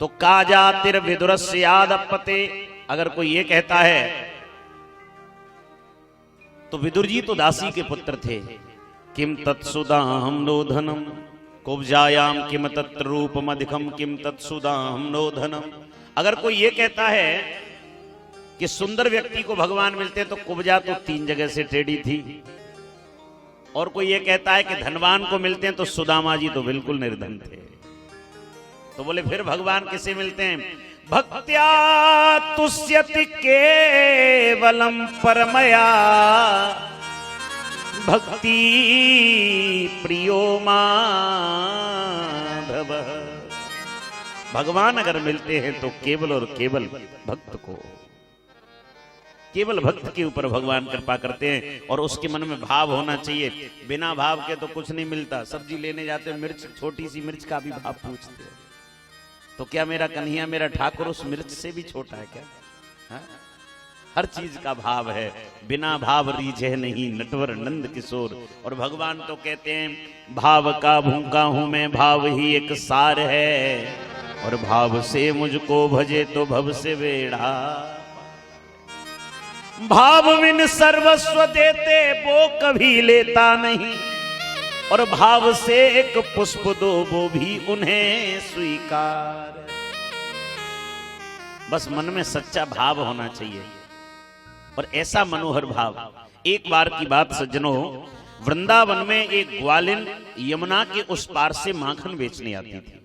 तो काजातिर विदुरस्य आदपते, अगर कोई ये कहता है तो विदुर जी तो दासी के पुत्र थे। किम तत्सुदाहम नोधनम कुब्जायाम किम तत्र रूपम अधिकम किम तत्सुदाहम नोधनम। अगर कोई ये कहता है कि सुंदर व्यक्ति को भगवान मिलते तो कुब्जा तो 3 जगह से टेढ़ी थी, और कोई ये कहता है कि धनवान को मिलते हैं तो सुदामा जी तो बिल्कुल निर्धन थे। तो बोले फिर भगवान किसे मिलते हैं? भक्त्या तुष्यति केवलम परमया भक्ति प्रियो माधव। भगवान अगर मिलते हैं तो केवल और केवल भक्त को, केवल भक्त के ऊपर भगवान कृपा करते हैं, और उसके मन में भाव होना चाहिए। बिना भाव के तो कुछ नहीं मिलता। सब्जी लेने जाते मिर्च, छोटी सी मिर्च का भी भाव पूछते हैं, तो क्या मेरा कन्हैया मेरा ठाकुर उस मिर्च से भी छोटा है क्या? हा? हर चीज का भाव है। बिना भाव रीझे नहीं नटवर नंद किशोर। और भगवान तो कहते हैं भाव का भूखा हूं मैं, भाव ही एक सार है, और भाव से मुझको भजे तो भव से बेड़ा। भाव बिन सर्वस्व देते वो कभी लेता नहीं, और भाव से एक पुष्प दो वो भी उन्हें स्वीकार। बस मन में सच्चा भाव होना चाहिए, और ऐसा मनोहर भाव। एक बार की बात सज्जनों, वृंदावन में एक ग्वालिन यमुना के उस पार से माखन बेचने आती थी।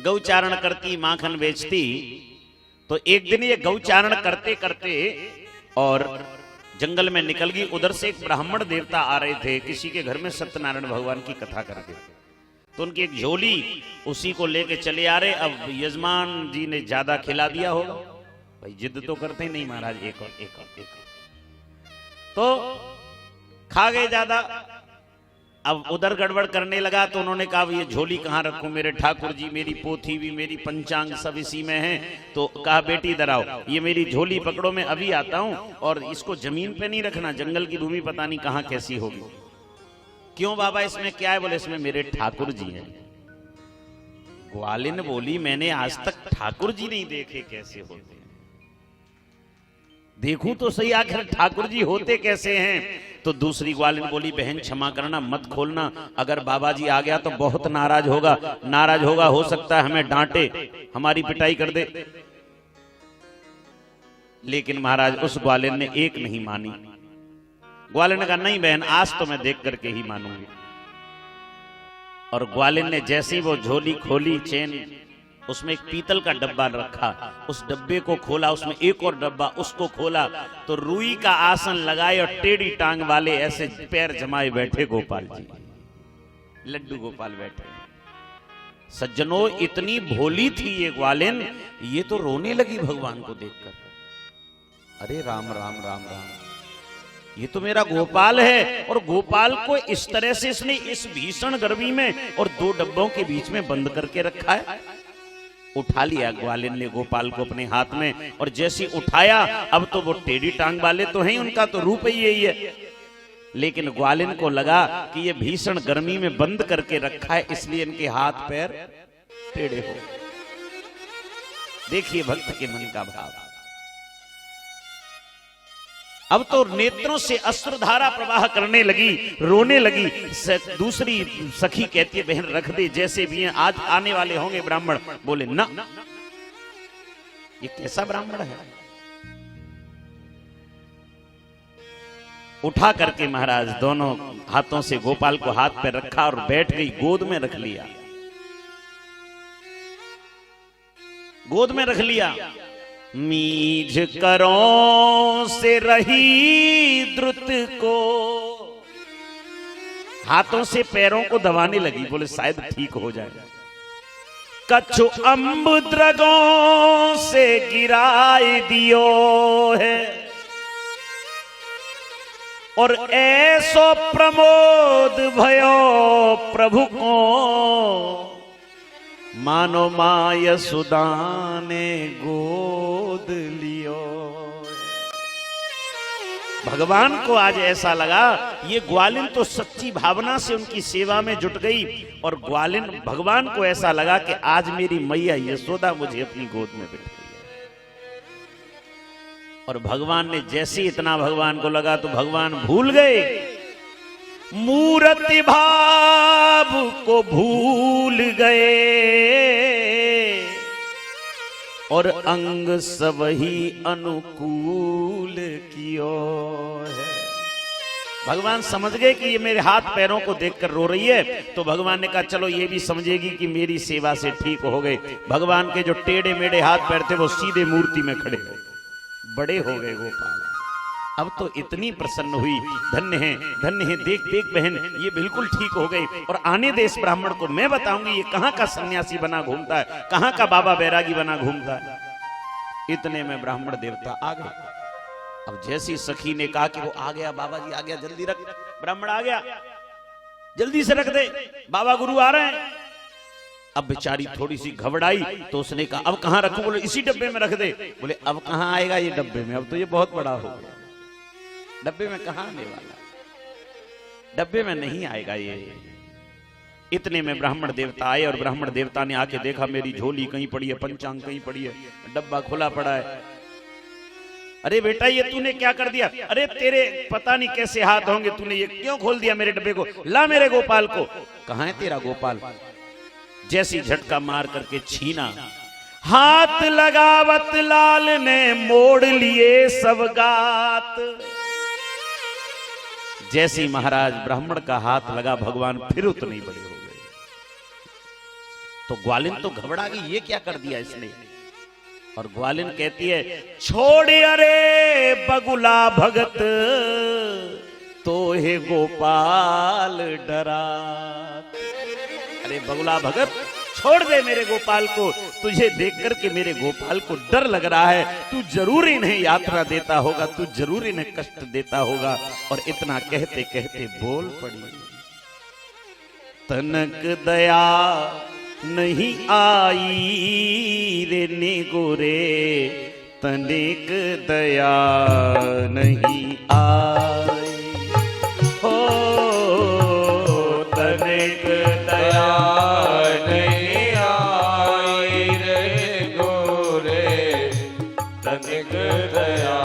गौचारण करती, माखन बेचती। तो एक दिन ये गौचारण करते करते और जंगल में निकल गई। उधर से एक ब्राह्मण देवता आ रहे थे, किसी के घर में सत्यनारायण भगवान की कथा करके। तो उनकी एक झोली उसी को लेके चले आ रहे। अब यजमान जी ने ज्यादा खिला दिया होगा, भाई जिद तो करते ही नहीं महाराज, एक और एक और एक और, तो खा गए ज्यादा। अब उधर गड़बड़ करने लगा तो उन्होंने कहा ये झोली कहाँ रखूं मेरे ठाकुर जी, मेरी पोथी भी, मेरी पंचांग सब इसी में है। तो कहा बेटी इधर आओ, ये मेरी झोली पकड़ो, मैं अभी आता हूं, और इसको जमीन पे नहीं रखना, जंगल की भूमि पता नहीं कहाँ कैसी होगी। क्यों बाबा इसमें क्या है? बोले इसमें मेरे ठाकुर जी हैं। ग्वालिन बोली मैंने आज तक ठाकुर जी नहीं देखे, कैसे होते हैं? देखूं तो सही आखिर ठाकुर जी होते कैसे हैं। तो दूसरी ग्वालिन बोली बहन क्षमा करना, मत खोलना, अगर बाबा जी आ गया तो बहुत नाराज होगा, नाराज होगा, हो सकता है हमें डांटे, हमारी पिटाई कर दे। लेकिन महाराज उस ग्वालिन ने एक नहीं मानी। ग्वालिन ने कहा नहीं बहन, आज तो मैं देख करके ही मानूंगी। और ग्वालिन ने जैसे ही वो झोली खोली, चेन, उसमें एक पीतल का डब्बा रखा, उस डब्बे को खोला, उसमें एक और डब्बा, उसको खोला तो रुई का आसन लगाए और टेढ़ी टांग वाले ऐसे पैर जमाए बैठे गोपाल जी, लड्डू गोपाल बैठे। सज्जनों इतनी भोली थी ये ग्वालिन, ये तो रोने लगी भगवान को देखकर। अरे राम राम राम राम, ये तो मेरा गोपाल है, और गोपाल को इस तरह से इसने इस भीषण गर्मी में और 2 डब्बों के बीच में बंद करके रखा है। उठा लिया ग्वालिन ने गोपाल को अपने हाथ में, और जैसे उठाया अब तो वो टेढ़ी टांग वाले तो हैं, उनका तो रूप ही यही है। लेकिन ग्वालिन को लगा कि ये भीषण गर्मी में बंद करके रखा है, इसलिए इनके हाथ पैर टेढ़े हो। देखिए भक्त के मन का भाव। अब तो नेत्रों से अश्रुधारा प्रवाह करने लगी, रोने लगी। दूसरी सखी कहती है बहन रख दे, जैसे भी हैं, आज आने वाले होंगे ब्राह्मण। बोले ना, ये कैसा ब्राह्मण है? उठा करके महाराज दोनों हाथों से गोपाल को हाथ पे रखा और बैठ गई, गोद में रख लिया, गोद में रख लिया। मीझ करों से रही द्रुत को, हाथों से पैरों को दबाने लगी, बोले शायद ठीक हो जाए। कछु अम्बुद्रगों से गिराए दियो है, और ऐसो प्रमोद भयो प्रभु को, मानो माँ यशोदा ने गोद लियो। भगवान को आज ऐसा लगा ये ग्वालिन तो सच्ची भावना से उनकी सेवा में जुट गई, और ग्वालिन भगवान को ऐसा लगा कि आज मेरी मैया यशोदा मुझे अपनी गोद में बैठ गई है। और भगवान ने जैसे इतना भगवान को लगा तो भगवान भूल गए, मूर्ति भाव को भूल गए और अंग सब ही अनुकूल कियो है। भगवान समझ गए कि ये मेरे हाथ पैरों को देखकर रो रही है, तो भगवान ने कहा चलो ये भी समझेगी कि मेरी सेवा से ठीक हो गए। भगवान के जो टेढ़े मेढ़े हाथ पैर थे वो सीधे मूर्ति में खड़े हो, बड़े हो गए गोपाल। अब तो इतनी प्रसन्न हुई, धन्य है, देख देख बहन ये बिल्कुल ठीक हो गई, और आने दे इस ब्राह्मण को, मैं बताऊंगी ये कहां का सन्यासी बना घूमता है, कहां का बाबा बैरागी बना घूमता है। इतने में ब्राह्मण देवता आ गए। अब जैसी सखी ने कहा कि वो आ गया, बाबा जी आ गया, जल्दी रख, ब्राह्मण आ गया, जल्दी से रख दे, बाबा गुरु आ रहे हैं। अब बेचारी थोड़ी सी घबराई तो उसने कहा अब कहां रखूं? बोले इसी डब्बे में रख दे। बोले अब कहां आएगा ये डब्बे में, अब तो ये बहुत बड़ा हो गया, डब्बे में कहां आने वाला, डब्बे में नहीं आएगा ये। इतने में ब्राह्मण देवता आए, और ब्राह्मण देवता ने आके देखा मेरी झोली कहीं पड़ी है, पंचांग कहीं पड़ी है, डब्बा खुला पड़ा है। अरे बेटा ये तूने क्या कर दिया? अरे तेरे पता नहीं कैसे हाथ होंगे, तूने ये क्यों खोल दिया मेरे डब्बे को? ला मेरे गोपाल को। कहां है तेरा गोपाल? जैसी झटका मार करके छीना, हाथ लगावत लाल ने मोड़ लिए सब गात। जैसी महाराज ब्राह्मण का हाथ लगा, भगवान फिर उतने ही बड़े हो गए। तो ग्वालिन तो घबरा गई, ये क्या कर दिया इसने। और ग्वालिन कहती है छोड़ अरे बगुला भगत, तो हे गोपाल डरा। अरे बगुला भगत छोड़ दे मेरे गोपाल को, तुझे देख करके मेरे गोपाल को डर लग रहा है, तू जरूर इन्हें यात्रा देता होगा, तू जरूर इन्हें कष्ट देता होगा। और इतना कहते कहते बोल पड़ी, तनक दया नहीं आई रे निगुरे, तनिक दया नहीं आई हो, तनिक दया नहीं आई रे गोरे, तनिक दया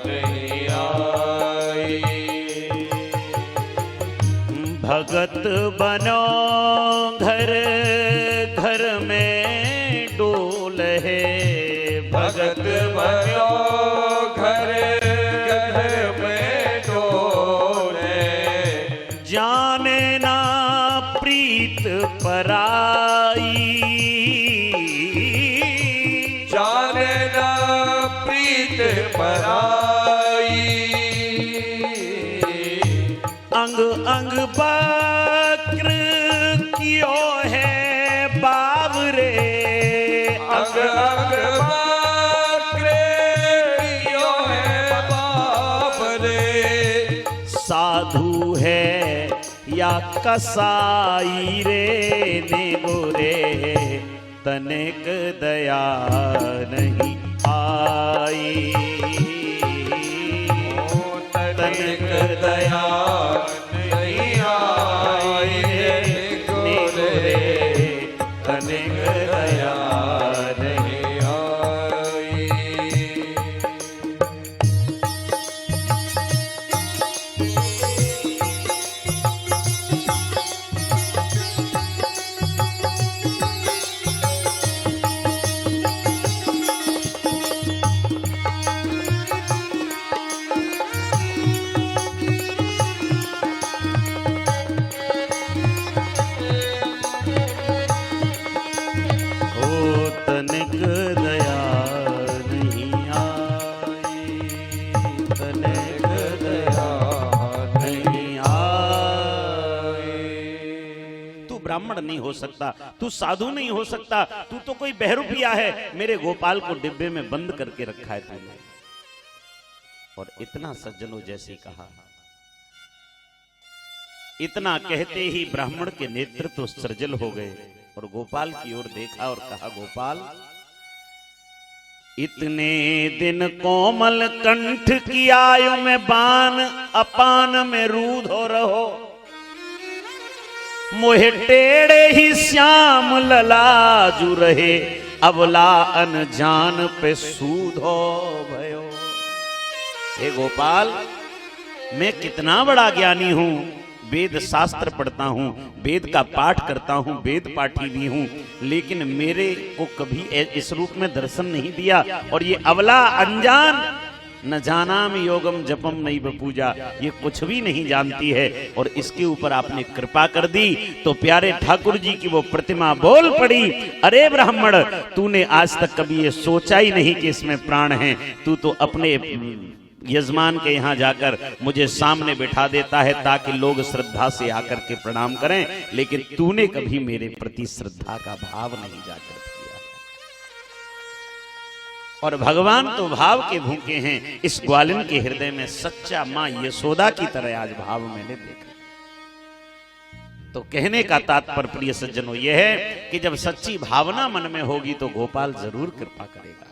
नहीं आई। भगत बनो घर घर में डोल है, भगत बनो घर घर में डोल है, जाने ना प्रीत पराई, जाने ना प्रीत पराई। अंग अंग बक्र कियो है बावरे, अंग अंग बक्र कियो है बावरे, साधु है या कसाई रे निगुरे, तनिक दया नहीं आई, तनिक दया नहीं आई रे गोरे, तनिक दया नहीं आई। तनिक दया नहीं आई, तनिक दया नहीं आई। तू ब्राह्मण नहीं हो सकता, तू साधु नहीं हो सकता, तू तो कोई बहरूपिया है, मेरे गोपाल को डिब्बे में बंद करके रखा है तूने। और इतना सज्जनों जैसे कहा, इतना कहते ही ब्राह्मण के नेत्र तो सृजल हो गए, और गोपाल की ओर देखा और कहा गोपाल इतने दिन कोमल कंठ की आयु में बान, अपान में रूधो रहो। मोहे टेढ़े ही श्याम ललाजु रहे, अबला अनजान पे सूधो भयो। हे गोपाल, मैं कितना बड़ा ज्ञानी हूं, वेद शास्त्र पढ़ता हूं, वेद का पाठ करता हूं, वेद पाठी भी हूं, लेकिन मेरे को कभी इस रूप में दर्शन नहीं दिया। और ये अबला अनजान, न जानाम योगम जपम नहीं बपूजा, ये कुछ भी नहीं जानती है, और इसके ऊपर आपने कृपा कर दी। तो प्यारे ठाकुर जी की वो प्रतिमा बोल पड़ी, अरे ब्राह्मण, तूने आज तक कभी ये सोचा ही नहीं कि इसमें प्राण है। तू तो अपने यजमान के यहाँ जाकर मुझे सामने बिठा देता है ताकि लोग श्रद्धा से आकर के प्रणाम करें, लेकिन तूने कभी मेरे प्रति श्रद्धा का भाव नहीं जाकर किया। और भगवान तो भाव के भूखे हैं। इस ग्वालिन के हृदय में सच्चा मां यशोदा की तरह आज भाव मैंने देखा। तो कहने का तात्पर्य प्रिय सज्जनों यह है कि जब सच्ची भावना मन में होगी तो गोपाल जरूर कृपा करेगा।